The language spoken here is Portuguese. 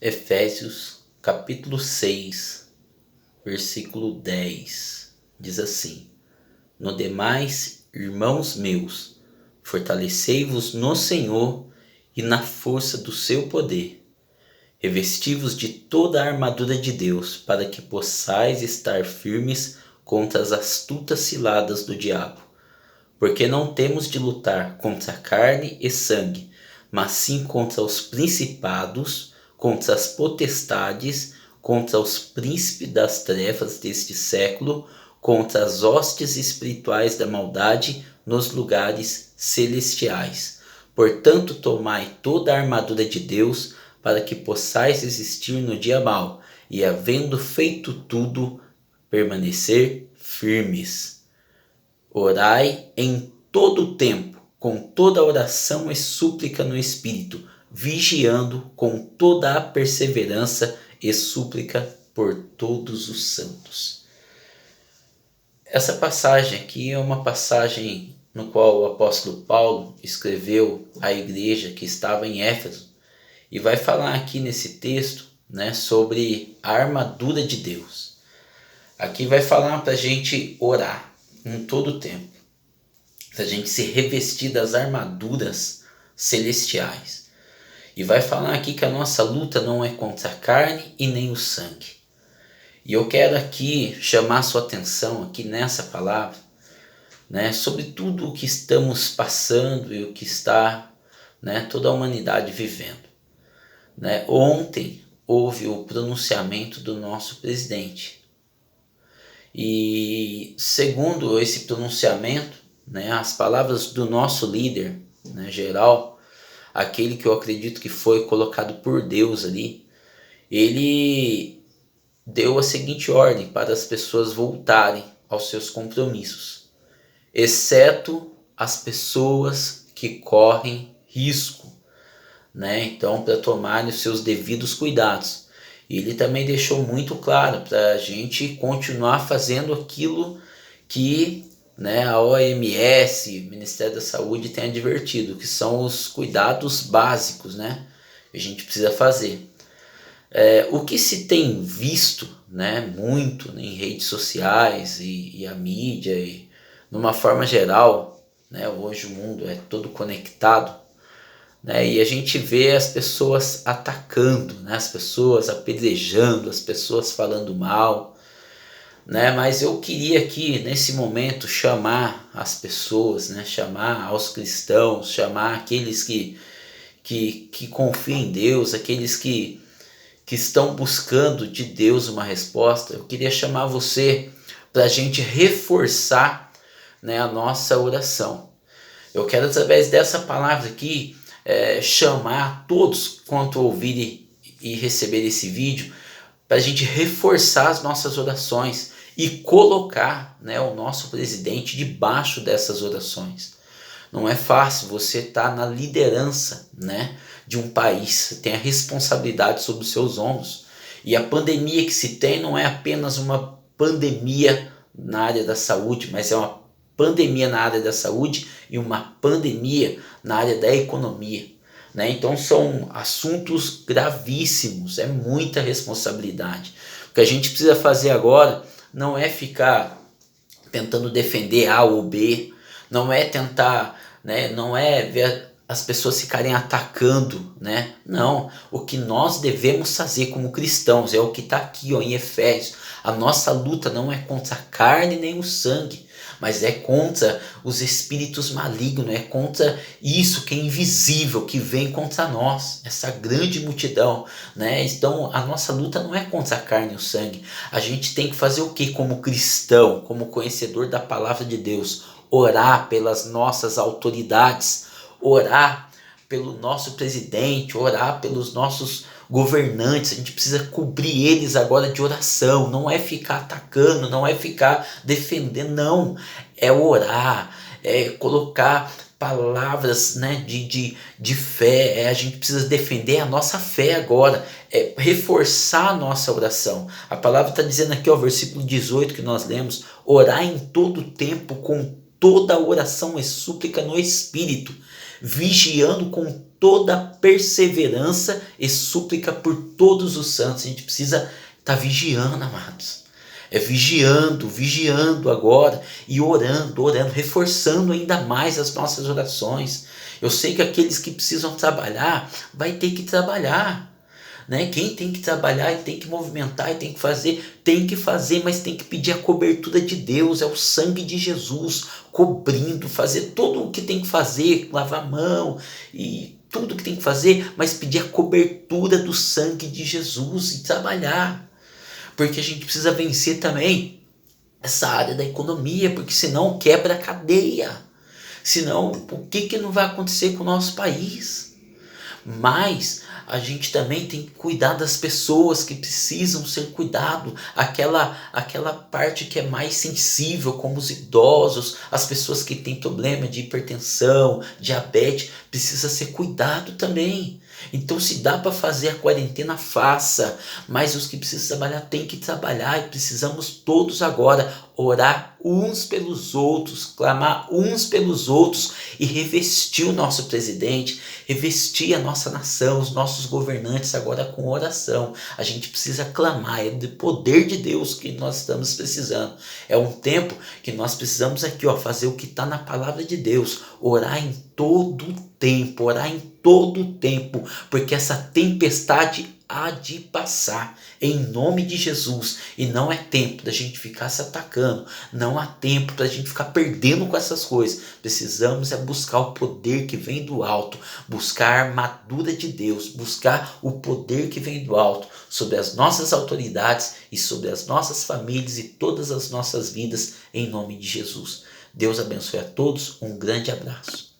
Efésios capítulo 6, versículo 10, diz assim: No demais, irmãos meus, fortalecei-vos no Senhor e na força do seu poder. Revesti-vos de toda a armadura de Deus, para que possais estar firmes contra as astutas ciladas do diabo. Porque não temos de lutar contra carne e sangue, mas sim contra os principados, contra as potestades, contra os príncipes das trevas deste século, contra as hostes espirituais da maldade nos lugares celestiais. Portanto, tomai toda a armadura de Deus, para que possais resistir no dia mau, e havendo feito tudo, permanecer firmes. Orai em todo o tempo, com toda oração e súplica no Espírito, vigiando com toda a perseverança e súplica por todos os santos. Essa passagem aqui é uma passagem no qual o apóstolo Paulo escreveu à igreja que estava em Éfeso, e vai falar aqui nesse texto, sobre a armadura de Deus. Aqui vai falar para a gente orar em todo o tempo, para a gente se revestir das armaduras celestiais. E vai falar aqui que a nossa luta não é contra a carne e nem o sangue. E eu quero aqui chamar a sua atenção aqui nessa palavra, sobre tudo o que estamos passando e o que está, toda a humanidade vivendo. Ontem houve o pronunciamento do nosso presidente. E segundo esse pronunciamento, as palavras do nosso líder, geral, aquele que eu acredito que foi colocado por Deus ali, ele deu a seguinte ordem para as pessoas voltarem aos seus compromissos, exceto as pessoas que correm risco, então para tomarem os seus devidos cuidados. E ele também deixou muito claro para a gente continuar fazendo aquilo que a OMS, Ministério da Saúde, tem advertido, que são os cuidados básicos, que a gente precisa fazer. O que se tem visto muito em redes sociais e a mídia, e numa forma geral, hoje o mundo é todo conectado, e a gente vê as pessoas atacando, as pessoas apedrejando, as pessoas falando mal, mas eu queria aqui nesse momento chamar as pessoas, chamar aos cristãos, chamar aqueles que confiam em Deus, aqueles que estão buscando de Deus uma resposta. Eu queria chamar você para a gente reforçar a nossa oração. Eu quero, através dessa palavra aqui, chamar todos quanto ouvirem e receber esse vídeo, para a gente reforçar as nossas orações e colocar o nosso presidente debaixo dessas orações. Não é fácil você estar na liderança de um país, você tem a responsabilidade sobre os seus ombros. E a pandemia que se tem não é apenas uma pandemia na área da saúde, mas é uma pandemia na área da saúde e uma pandemia na área da economia. Então são assuntos gravíssimos, é muita responsabilidade. O que a gente precisa fazer agora não é ficar tentando defender A ou B, não é tentar, não é ver as pessoas ficarem atacando, Não, o que nós devemos fazer como cristãos é o que está aqui em Efésios. A nossa luta não é contra a carne nem o sangue, mas é contra os espíritos malignos, é contra isso que é invisível, que vem contra nós, essa grande multidão, Então a nossa luta não é contra a carne e o sangue. A gente tem que fazer o que como cristão, como conhecedor da palavra de Deus? Orar pelas nossas autoridades, orar pelo nosso presidente, orar pelos nossos governantes. A gente precisa cobrir eles agora de oração, não é ficar atacando, não é ficar defendendo, não, é orar, é colocar palavras de fé. A gente precisa defender a nossa fé agora, reforçar a nossa oração. A palavra está dizendo aqui, versículo 18 que nós lemos: orar em todo tempo com toda oração e súplica no Espírito, vigiando com toda perseverança e súplica por todos os santos. A gente precisa estar vigiando, amados. Vigiando agora e orando, reforçando ainda mais as nossas orações. Eu sei que aqueles que precisam trabalhar, vai ter que trabalhar. Né? Quem tem que trabalhar e tem que movimentar e tem que fazer, mas tem que pedir a cobertura de Deus, é o sangue de Jesus cobrindo, fazer tudo o que tem que fazer, lavar a mão e tudo que tem que fazer, mas pedir a cobertura do sangue de Jesus e trabalhar, porque a gente precisa vencer também essa área da economia, porque senão quebra a cadeia, senão o que não vai acontecer com o nosso país? Mas a gente também tem que cuidar das pessoas que precisam ser cuidado, aquela parte que é mais sensível, como os idosos, as pessoas que têm problema de hipertensão, diabetes, precisa ser cuidado também. Então, se dá para fazer a quarentena, faça, mas os que precisam trabalhar têm que trabalhar, e precisamos todos agora orar uns pelos outros, clamar uns pelos outros e revestir o nosso presidente, revestir a nossa nação, os nossos governantes agora com oração. A gente precisa clamar, é do poder de Deus que nós estamos precisando. É um tempo que nós precisamos aqui, fazer o que está na palavra de Deus, orar em todo o tempo, porque essa tempestade há de passar, em nome de Jesus. E não é tempo da gente ficar se atacando, não há tempo para a gente ficar perdendo com essas coisas. Precisamos buscar o poder que vem do alto, buscar a armadura de Deus, buscar o poder que vem do alto sobre as nossas autoridades e sobre as nossas famílias e todas as nossas vidas, em nome de Jesus. Deus abençoe a todos, um grande abraço.